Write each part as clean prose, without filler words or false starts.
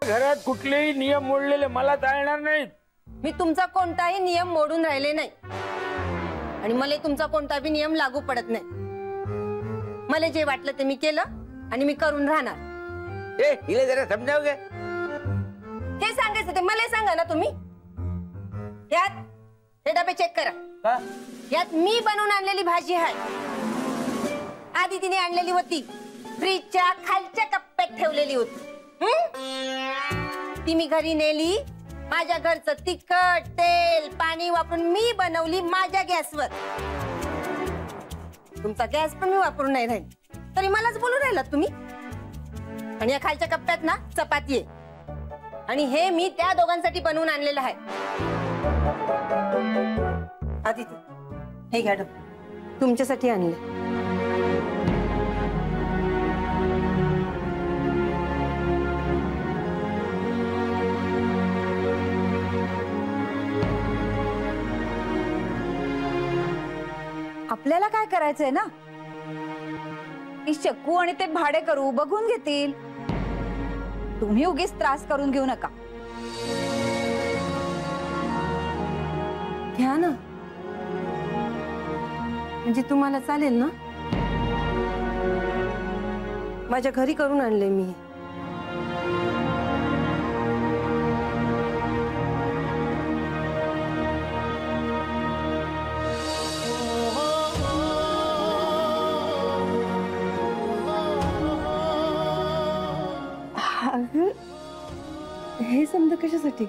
घरात कुठलेही नियम मोडलेले मला चालणार नाहीत। मी तुमचा कोणताही नियम मोडून राहिले नाही आणि मला तुमचा कोणताही नियम लागू पडत नाही। मला जे वाटलं ते मी केलं आणि मी करून राहणार। ए हिला जरा समजाव गे। हे सांगायचं ते मला सांगा ना तुम्ही। यात हे डबे चेक करा। यात मी बनवून आणलेली भाजी आहे। आधी तिने आणलेली होती फ्रीजच्या खालच्या कप्प्यात ठेवलेली होती। ती मी घरी नेली। माझ्या घरचं तिखट तेल पाणी वापरून मी बनवली माझ्या गॅसवर। तुमचा गॅस पण मी वापरून नाही राहील तरी मलाच बोलून राहिलात तुम्ही। आणि या खालच्या कप्प्यात ना चपाती आहे आणि हे मी त्या दोघांसाठी बनवून आणलेलं आहे। आदिती हे घ्या डबे तुमच्यासाठी आणले। आपल्याला काय करायचंय ना, की चक्कू आणि ते भाडे करू बघून घेतील। तुम्ही उगीच त्रास करून घेऊ नका। घ्या ना, म्हणजे तुम्हाला चालेल ना। माझ्या घरी करून आणले मी। हे समजा कशासाठी?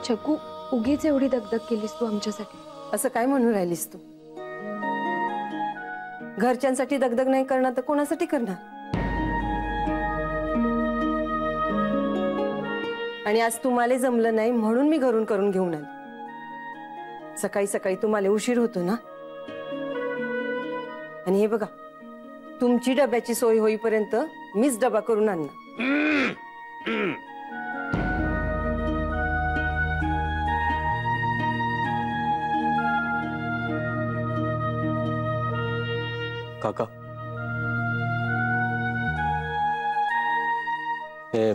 चकू उगीच एवढी दगदग केलीस तू आमच्यासाठी। असं काय म्हणून राहिलीस तू? घरच्यांसाठी दगदग नाही करणार तर कोणासाठी करणार? आणि आज तुम्हाला जमलं नाही म्हणून मी घरून करून घेऊन आले। सकाळी सकाळी तुम्हाला उशीर होतो ना। आणि हे बघा तुमची डब्याची सोय होईपर्यंत मीच डबा करून आणणार। काका हे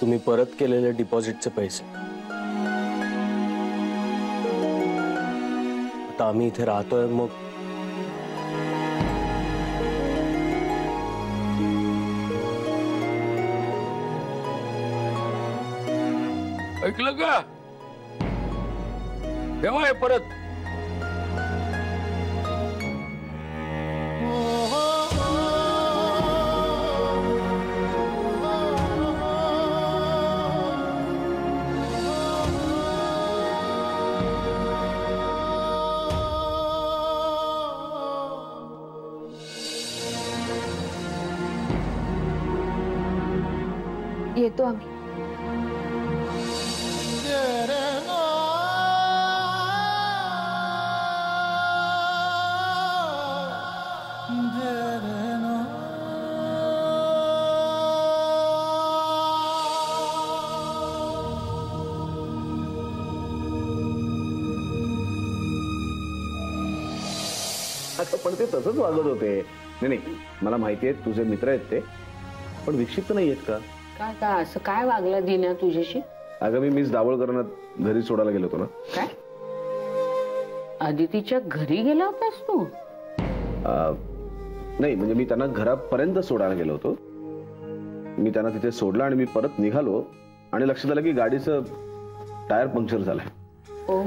तुम्ही परत केलेले डिपॉझिटचे पैसे आता आम्ही इथे राहतोय मग ऐकलं का? तेव्हा हे परत येतो आम्ही। पण ते तसंच वागत होते। नाही नाही मला माहिती आहे तुझे मित्र आहेत ते, पण विक्षिप्त नाही आहेत का? का असं काय वागलं दिना तुझ्याशी? अगं मी मिस दाभोळकरांना घरी सोडायला गेलो होतो ना। काय अदितीच्या घरी गेला होतास तू? नाही म्हणजे मी त्यांना घरापर्यंत सोडायला गेलो होतो। मी त्यांना तिथे सोडलं आणि मी परत निघालो आणि लक्षात आलं की गाडीचं टायर पंक्चर झालंय। ओ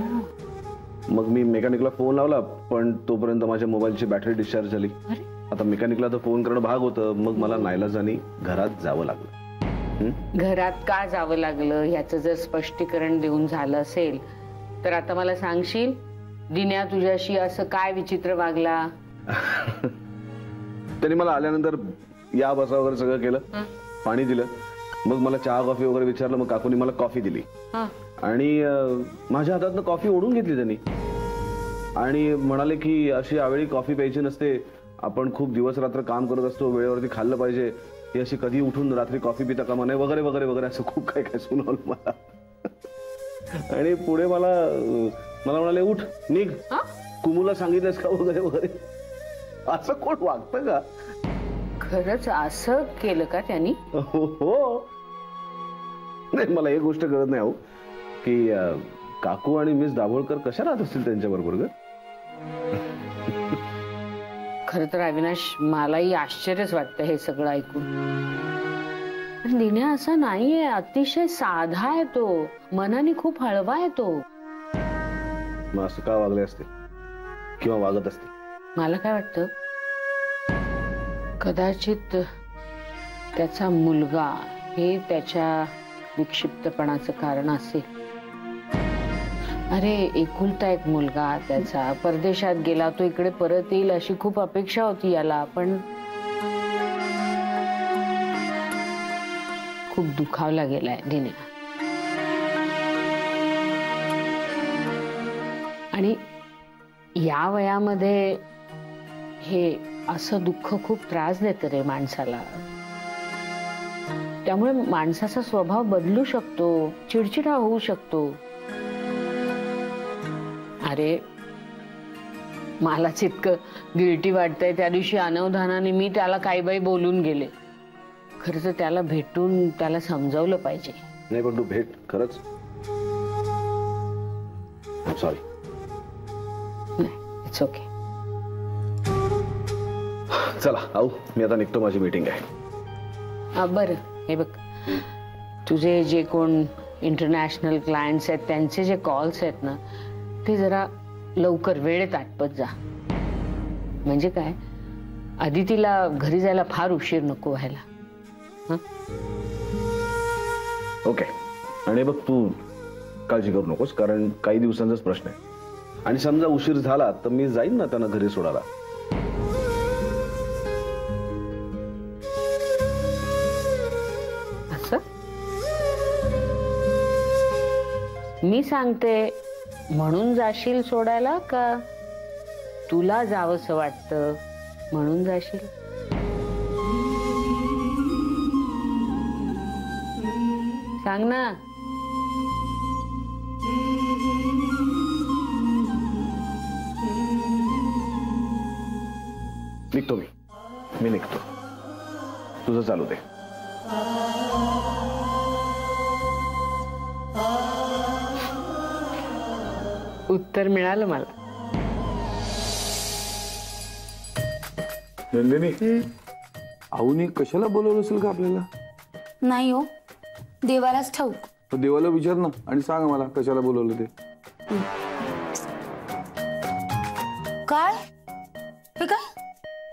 मग मी मेकॅनिकला फोन लावला पण तोपर्यंत माझ्या मोबाईलची बॅटरी डिस्चार्ज झाली। आता मेकॅनिकला तर फोन करणं भाग होतं मग मला नाईलाजाने घरात जावं लागलं। घरात का जावं लागलं ह्याचं जर स्पष्टीकरण देऊन झालं असेल तर आता मला सांगशील दिन्या तुझ्याशी असं काय विचित्र वागला? त्यांनी मला आल्यानंतर या बसा वगैरे सगळं केलं, पाणी दिलं, मग मला चहा कॉफी वगैरे विचारलं, मग काकूनी मला कॉफी दिली आणि माझ्या हातातनं कॉफी ओढून घेतली त्यांनी आणि म्हणाले की अशी यावेळी कॉफी प्यायची नसते, आपण खूप दिवस रात्र काम करत असतो, वेळेवरती खाल्लं पाहिजे, ही अशी कधी उठून रात्री कॉफी पिता कामा नये वगैरे वगैरे वगैरे असं खूप काय काय सुनावलं मला। आणि पुढे मला म्हणाले उठ निघ, कुमूला सांगितलंस का वगैरे वगैरे। असं कोण वागतं का? खरंच असं केलं का त्यांनी? हो नाही, मला एक गोष्ट कळत नाही हो की काकू आणि मिस दाभोळकर कशा राहत असतील त्यांच्या बरोबर ग? खर तर अविनाश, मलाही आश्चर्यच वाटतं हे सगळं ऐकून. पण दिन्या असा नाहीये, अतिशय साधा आहे तो, मनाने खूप हळवा आहे तो. मग असं का वागले असते किंवा वागत असते? मला काय वाटतं, कदाचित त्याचा मुलगा हे त्याच्या विक्षिप्तपणाचं कारण असेल. अरे, एकुलता एक मुलगा त्याचा परदेशात गेला, तो इकडे परत येईल अशी खूप अपेक्षा होती याला, पण खूप दुखावला गेलाय दिन्या. आणि या वयामध्ये हे असं दुःख खूप त्रास देतं रे माणसाला. त्यामुळे माणसाचा स्वभाव बदलू शकतो, चिडचिडा होऊ शकतो. अरे, मलाच इतकं गिल्टी वाटतंय. त्या दिवशी अनवधानाने मी त्याला काही बाई बोलून गेले. खरं तर त्याला भेटून त्याला समजावलं पाहिजे. नाही, पण तू भेट खरंच. सॉरी. नाही, इट्स ओके. चला आऊ, मी आता निघतो, माझी मीटिंग आहे. बरं, हे बघ, तुझे जे कोण इंटरनॅशनल क्लायंट्स आहेत त्यांचे जे कॉल्स आहेत ना, ते जरा लवकर वेळेत आटपत जा. म्हणजे काय, अदितीला घरी जायला फार उशीर नको व्हायला. ओके. आणि बघ, तू काळजी करू नकोस, कारण काही दिवसांचाच प्रश्न आहे. आणि समजा उशीर झाला तर मी जाईन ना त्यांना घरी सोडायला. असं मी सांगते म्हणून जाशील सोडायला, का तुला जावंसं वाटतं म्हणून जाशील? सांग ना. निघतो मी निघतो. तुझं चालू दे. उत्तर मिळालं मला. नंदिनी, आऊनी कशाला बोलवलं असेल का आपल्याला? नाही हो, देवालाच ठाऊक. तर देवाला विचार ना आणि सांग मला कशाला बोलवलं ते. काय हे काय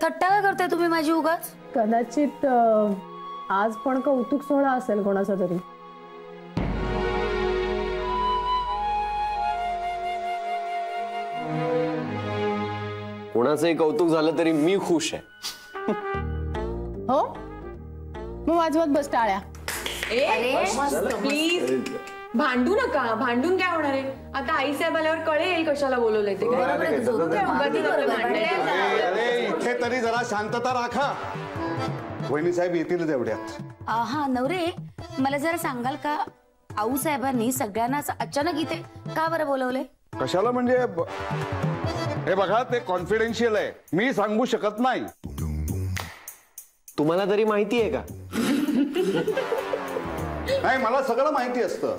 थट्टा काय करताय तुम्ही माझी उगाच? कदाचित आज पण कौतुक सोहळा असेल कोणाचा तरी. कोणाचंही कौतुक झालं तरी मी खुश आहे. हो, मग वाजवत बस टाळ्या. प्लीज भांडू नका. भांडून काय होणार आहे? आता आई साहेब आल्यावर कळेल कशाला बोलवलंय ते. इथे तरी जरा शांतता राखा. वहिनी साहेब येतील एवढ्यात. हा नवरे, मला जरा सांगाल का, आऊ साहेबांनी सगळ्यांना अचानक इथे का बरं बोलवलंय? कशाला म्हणजे? हे बघा, ते कॉन्फिडेन्शियल आहे, मी सांगू शकत नाही. तुम्हाला तरी माहिती आहे का? नाही, मला सगळं माहिती असतं.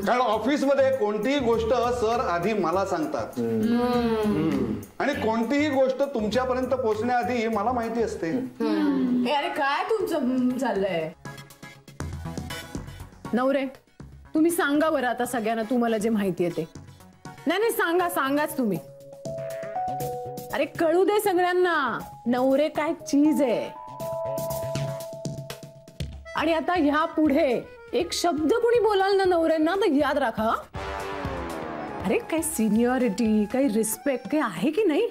कारण ऑफिसमध्ये कोणतीही गोष्ट सर आधी मला सांगतात आणि कोणतीही गोष्ट तुमच्यापर्यंत पोहोचण्याआधी मला माहिती असते. अरे काय तुमचं चाललंय? नवरे, तुम्ही सांगा बरं आता सगळ्यांना तुम्हाला जे माहिती आहे ते. नाही सांगाच तुम्ही. अरे कळू दे सगळ्यांना, नवरे काय चीज आहे. आणि आता ह्या पुढे एक शब्द कोणी बोलाल ना नवऱ्यांना तर याद राखा. अरे काही सिनियरिटी, काही रिस्पेक्ट काही आहे की नाही?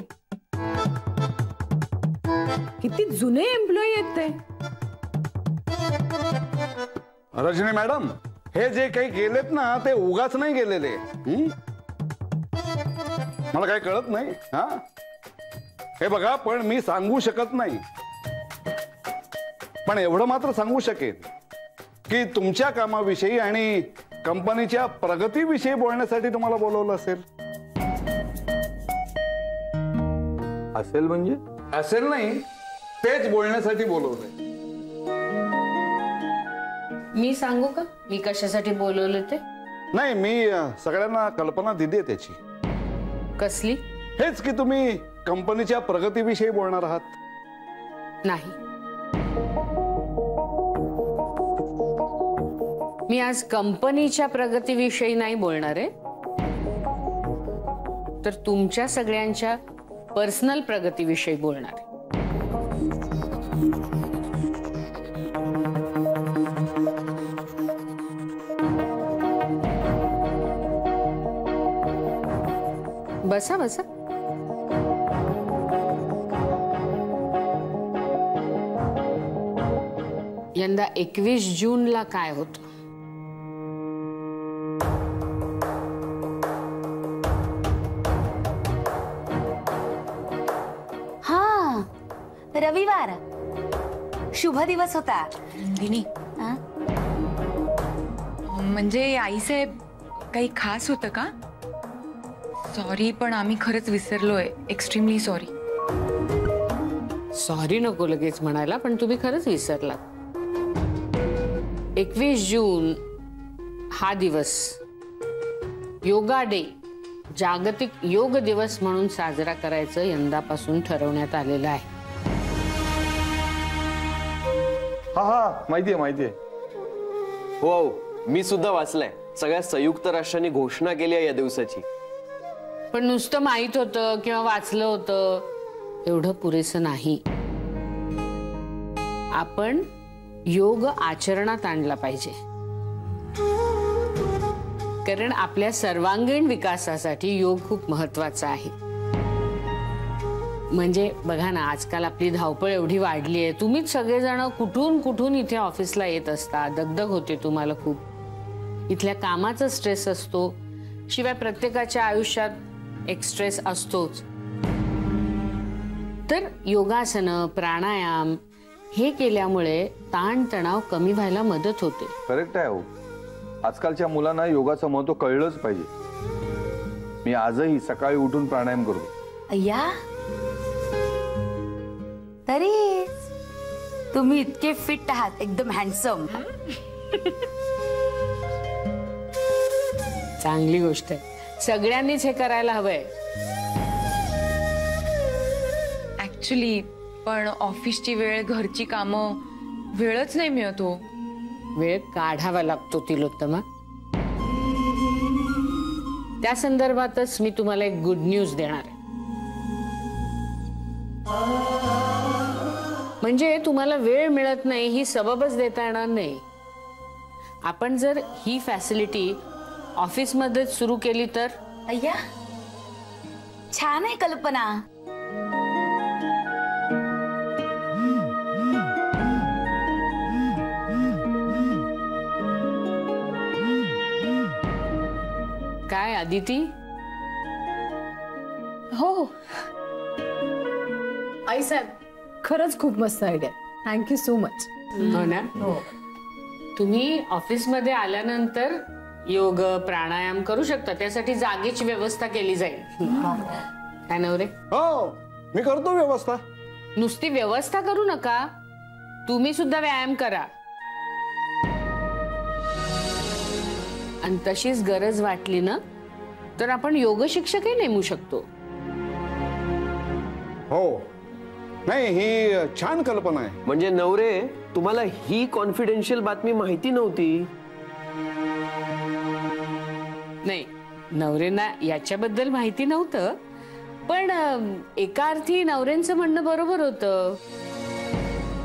किती जुने एम्प्लॉई आहेत ते. रजनी मॅडम, हे जे काही गेलेत ना ते उगाच नाही गेलेले. मला काही कळत नाही. हा, हे बघा, पण मी सांगू शकत नाही. पण एवढं मात्र सांगू शकेन की तुमच्या कामाविषयी आणि कंपनीच्या प्रगतीविषयी बोलण्यासाठी तुम्हाला बोलवलं असेल. असेल म्हणजे? असेल नाही, तेच बोलण्यासाठी बोलवलंय. मी सांगू का मी कशासाठी बोलवले ते? नाही, मी सगळ्यांना कल्पना दिली आहे त्याची. कसली? हेच की तुम्ही कंपनीच्या प्रगतीविषयी बोलणार आहात. नाही, मी आज कंपनीच्या प्रगतीविषयी नाही बोलणार आहे, तर तुमच्या सगळ्यांच्या पर्सनल प्रगतीविषयी बोलणार आहे. बसा बसा. यंदा 21 जूनला काय होतं? हा, रविवार. शुभ दिवस होता. दिनी, हा? म्हणजे आईसाहेब काही खास होतं का? सॉरी, पण आम्ही खरंच विसरलोय. Extremely sorry. सॉरी नको लगेच म्हणायला, पण तुम्ही खरंच विसरलात. 21 जून हा दिवस योगा डे, जागतिक योग दिवस म्हणून साजरा करायचं यंदापासून ठरवण्यात आलेलं आहे. हा माहितीये. हो, मी सुद्धा वाचलंय. सगळ्या संयुक्त राष्ट्रांनी घोषणा केली आहे या दिवसाची. पण नुसतं माहित होतं किंवा वाचलं होतं एवढं पुरेसं नाही. आपण योग आचरणात आणला पाहिजे, कारण आपल्या सर्वांगीण विकासासाठी योग खूप महत्वाचा आहे. म्हणजे बघा ना, आजकाल आपली धावपळ एवढी वाढली आहे. तुम्हीच सगळेजण कुठून कुठून इथे ऑफिसला येत असता. दगदग होते तुम्हाला खूप. इथल्या कामाचा स्ट्रेस असतो, शिवाय प्रत्येकाच्या आयुष्यात एक स्ट्रेस असतोच. तर योगासनं, प्राणायाम हे केल्यामुळे ताणतणाव कमी व्हायला मदत होते. करेक्ट आहे. हो, आजकालच्या मुलांना योगाचं महत्व कळलंच पाहिजे. मी आजही सकाळी उठून प्राणायाम करतो. अय्या, तरीच तुम्ही इतके फिट आहात, एकदम हँडसम. चांगली गोष्ट आहे. सगळ्यांनीच हे करायला हवंय. ऍक्च्युली पण ऑफिसची वेळ, घरची कामं, वेळच नाही मिळत हो. वेळ काढावा लागतो तिलोत्तमा. त्या संदर्भातच मी तुम्हाला एक गुड न्यूज देणार आहे. म्हणजे तुम्हाला वेळ मिळत नाही ही सबबच देता येणार नाही. आपण जर ही फॅसिलिटी ऑफिसमध्ये सुरू केली तर. अय्या, छान आहे कल्पना. काय अदिती? हो आई साहेब, खरंच खूप मस्त आयडिया. Thank you so much. हो ना. तुम्ही ऑफिसमध्ये आल्यानंतर योग प्राणायाम करू शकता. त्यासाठी जागेची व्यवस्था केली जाईल. काय नवरे? हो, मी करतो व्यवस्था. नुसती व्यवस्था करू नका, तुम्ही सुद्धा व्यायाम करा. आणि तशीच गरज वाटली ना तर आपण योग शिक्षकही नेमू शकतो. हो, नाही, ही छान कल्पना आहे. म्हणजे नवरे, तुम्हाला ही कॉन्फिडेन्शियल बातमी माहिती नव्हती? नाही, नवरेंना याच्याबद्दल माहिती नव्हतं, पण एका अर्थी नवरेंचं म्हणणं बरोबर होतं.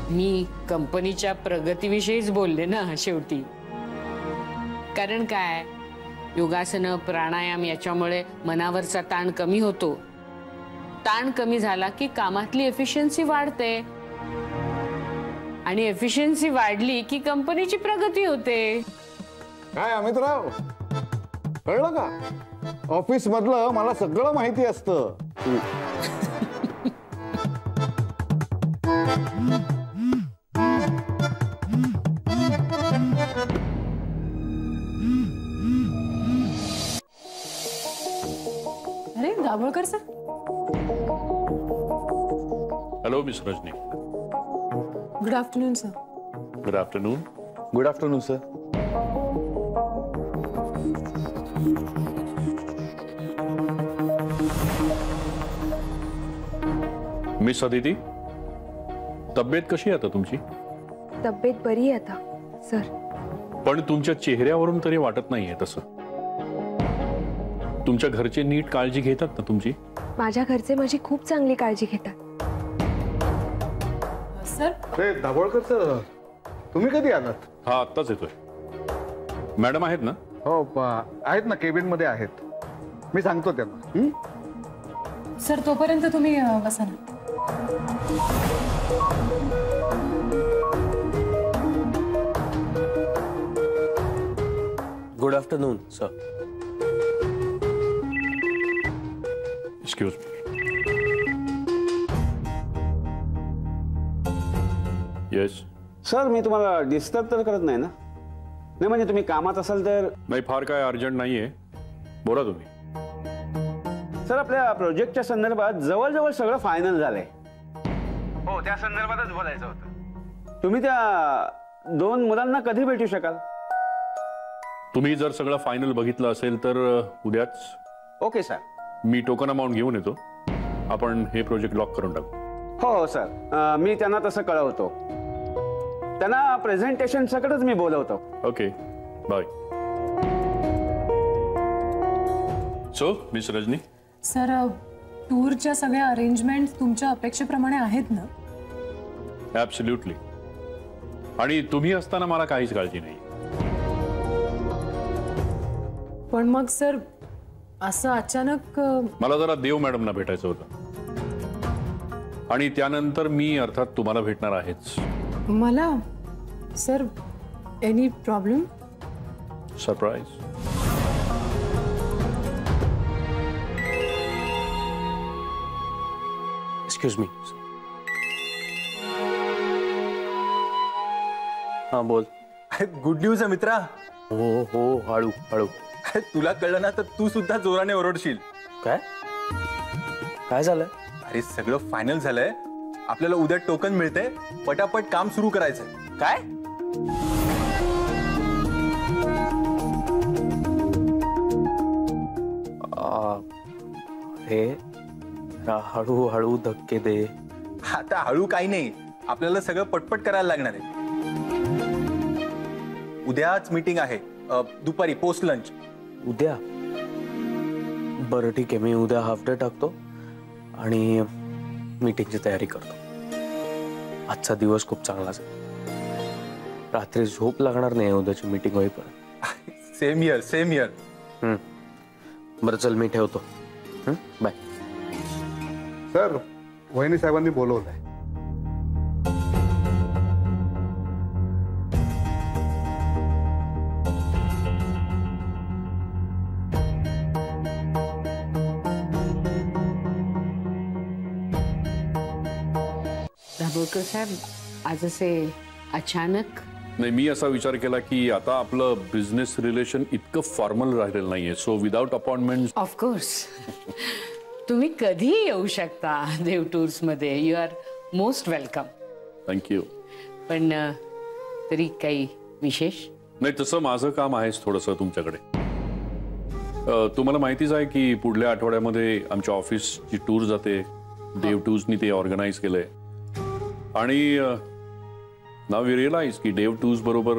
मी कंपनीच्या प्रगतीविषयीच बोलले ना शेवटी. कारण काय, योगासनं, प्राणायाम याच्यामुळे मनावरचा ताण कमी होतो. ताण कमी झाला की कामातली एफिशियन्सी वाढते, आणि एफिशियन्सी वाढली की कंपनीची प्रगती होते. काय अमितराव, कळलं का? ऑफिस मधलं मला सगळं माहिती असतं. अरे Dabholkar sir. Hello miss Rajani. Good afternoon sir. Good afternoon. Good afternoon sir. Miss Aditi, तब्येत कशी आहे आता तुमची? तब्येत बरी आहे आता सर. पण तुमच्या चेहऱ्यावरून तरी वाटत नाहीये तसं. तुमच्या घरचे नीट काळजी घेतात ना तुमची? माझ्या घरचे माझी खूप चांगली काळजी घेतात. सर रे दाभोळकर सर, तुम्ही कधी आलात? हा आत्ताच येतोय. मॅडम आहेत ना? हो आहेत ना, केबिन मध्ये आहेत. मी सांगतो त्यांना. सर तोपर्यंत तुम्ही बसा ना. Good afternoon sir. Excuse me. Yes sir, मी तुम्हाला डिस्टर्ब तर करत नाही ना? नाही म्हणजे तुम्ही कामात असाल तर. नाही, फार काय अर्जंट नाहीये, बोला तुम्ही. सर, आपल्या प्रोजेक्टच्या संदर्भात जवळजवळ सगळं फायनल झालंय. हो, त्या संदर्भातच बोलायचं होतं. तुम्ही त्या 2 मुलांना कधी भेटू शकाल? तुम्ही जर सगळं फायनल बघितलं असेल तर उद्याच. Okay sir. मी टोकन अमाऊंट घेऊन येतो. आपण हे प्रोजेक्ट लॉक करून टाकू. हो सर, मी त्यांना तसं कळवतो. त्यांना प्रेझेंटेशन सकटच मी बोलवतो. Okay, bye. So miss Rajani. Sir, टूरच्या सगळ्या अरेंजमेंट तुमच्या अपेक्षेप्रमाणे आहेत ना? ऍब्सोल्युटली. आणि तुम्ही असताना मला काहीच काळजी नाही. पण मग सर असं अचानक मला जरा देव मॅडमना भेटायचं होतं. आणि त्यानंतर मी अर्थात तुम्हाला भेटणार आहेच. मला sir any problem? Surprise. Excuse me. हा बोल. गुड न्यूज आहे मित्रा. हो हो, हळू हळू. तुला कळलं ना तर तू सुद्धा जोराने ओरडशील. काय काय झालं? अरे सगळं फायनल झालंय. आपल्याला उद्या टोकन मिळते. पटापट काम सुरू करायचंय. काय? हे हळू हळू धक्के दे. आता हळू काही नाही, आपल्याला सगळं पटपट करायला लागणार आहे. उद्याच मीटिंग आहे, दुपारी पोस्ट लंच. उद्या? बरं ठीक आहे, मी उद्या हाफ डे टाकतो आणि मीटिंगची तयारी करतो. आजचा दिवस खूप चांगलाच आहे. रात्री झोप लागणार नाही उद्याची मीटिंग होईपर्यंत. Same year same year. बरं चल, मी ठेवतो. बाय. सर, वहिनी साहेबांनी बोलवलंय. दाभोळकर साहेब, आज असे अचानक? नाही, मी असा विचार केला की आता आपलं बिझनेस रिलेशन इतकं फॉर्मल राहिलेलं नाहीये. So without appointment. ऑफकोर्स. तुम्ही कधी येऊ शकता देव टूर्स मध्ये. You are most welcome. Thank you. पण तरी काही विशेष? नाही, तसं माझं काम आहेच थोडंसं तुमच्याकडे. तुम्हाला माहितीच आहे की पुढल्या आठवड्यामध्ये आमच्या ऑफिसची टूर जाते. देव टूर्सनी ते ऑर्गनाईज केलंय. आणि नाव वी रिअलाइज की देव टूर्स बरोबर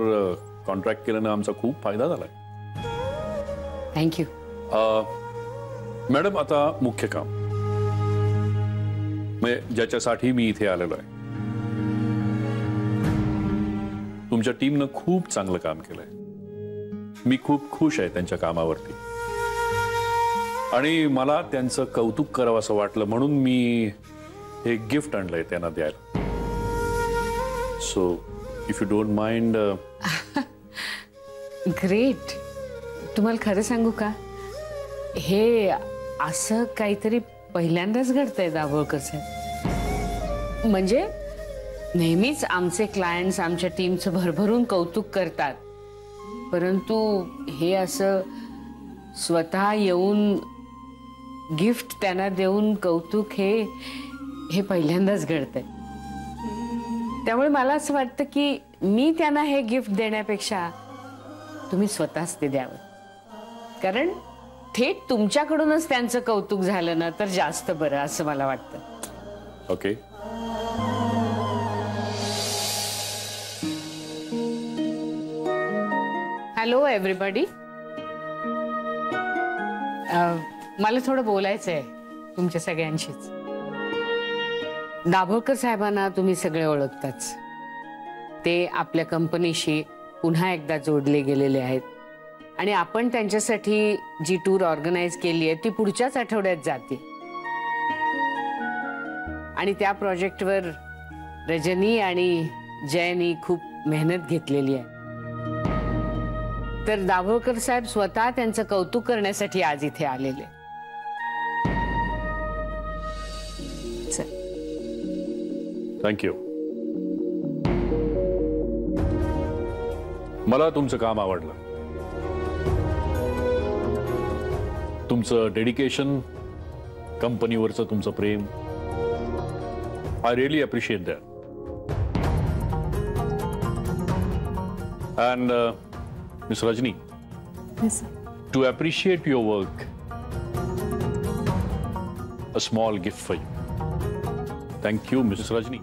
कॉन्ट्रॅक्ट केल्यानं आमचा खूप फायदा झालाय. थँक्यू. मॅडम, आता मुख्य काम म्हणजे ज्याच्यासाठी मी इथे आलेलो आहे. तुमच्या टीमनं खूप चांगलं काम केलंय. मी खूप खुश आहे त्यांच्या कामावरती. आणि मला त्यांचं कौतुक करावं असं वाटलं म्हणून मी हे गिफ्ट आणलंय त्यांना द्यायला. So if you don't mind. Great. तुम्हाला खरं सांगू का, हे असं काहीतरी पहिल्यांदाच घडतंय दाभोळकर साहेब. म्हणजे नेहमीच आमचे क्लायंट्स आमच्या टीमचं भरभरून कौतुक करतात, परंतु हे असं स्वतः येऊन गिफ्ट त्यांना देऊन कौतुक हे पहिल्यांदाच घडतंय. त्यामुळे मला असं वाटतं की मी त्यांना हे गिफ्ट देण्यापेक्षा तुम्ही स्वतःच ते द्यावं, कारण थेट तुमच्याकडूनच त्यांचं कौतुक झालं ना तर जास्त बरं असं मला वाटतं. ओके. Hello everybody. मला थोडं बोलायचंय तुमच्या सगळ्यांशीच. दाभोळकर साहेबांना तुम्ही सगळे ओळखताच. ते आपल्या कंपनीशी पुन्हा एकदा जोडले गेलेले आहेत आणि आपण त्यांच्यासाठी जी टूर ऑर्गनाईज केली आहे ती पुढच्याच आठवड्यात जाते. आणि त्या प्रोजेक्टवर रजनी आणि जयनी खूप मेहनत घेतलेली आहे. तर दाभोळकर साहेब स्वतः त्यांचं कौतुक करण्यासाठी आज इथे आलेले. थँक्यू. मला तुमचं काम आवडलं. तुमचं डेडिकेशन, कंपनीवरचं तुमचं प्रेम, I really appreciate that. And miss Rajani, to appreciate your work, a small gift for you. Thank you, Mrs. Rajni.